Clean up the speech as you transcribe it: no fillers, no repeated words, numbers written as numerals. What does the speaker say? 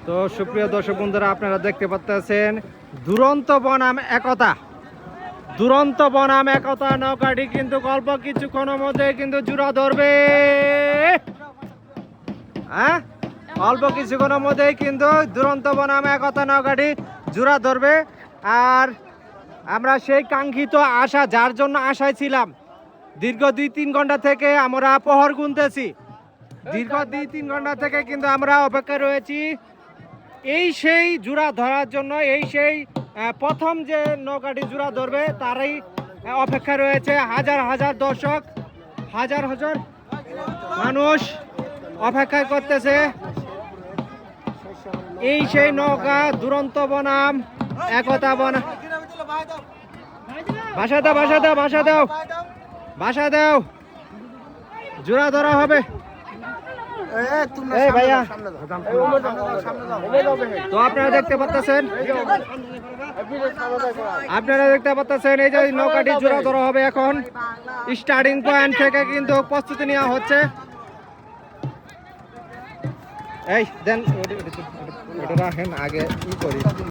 তো সুপ্রিয় দর্শক বন্ধুরা, আপনারা দেখতে পাচ্ছেন দুরন্ত বনাম একতা। দুরন্ত বনাম একতা নৌকাটি কিন্তু অল্প কিছুক্ষণের মধ্যে কিন্তু জোড়া ধরবে। হ্যাঁ, অল্প কিছুক্ষণের মধ্যেই কিন্তু দুরন্ত বনাম একতা নৌকাটি জোড়া ধরবে। আর আমরা সেই কাঙ্ক্ষিত আশা, যার জন্য আশায় ছিলাম, দীর্ঘ 2-3 ঘন্টা থেকে আমরা প্রহর গুনতেছি। দীর্ঘ 2-3 ঘন্টা থেকে কিন্তু আমরা অপেক্ষা রয়েছি এই সেই জোড়া ধরার জন্য। এই সেই প্রথম যে নৌকাটি জোড়া ধরবে তারই অপেক্ষা রয়েছে। হাজার হাজার দর্শক, হাজার হাজার মানুষ অপেক্ষা করতেছে। এই সেই নৌকা দুরন্ত বনাম একতা বনাম। ভাষা দাও, ভাষা দাও, ভাষা দাও, ভাষা দাও, জোড়া ধরা হবে। ভাইয়া, তো আপনারা দেখতে পাচ্ছেন, এই যে নৌকাটি জোড়া ধরা হবে এখন। স্টার্টিং পয়েন্ট থেকে কিন্তু প্রস্তুতি নেওয়া হচ্ছে। এই দেন, এটা রাখেন, আগে ই করি।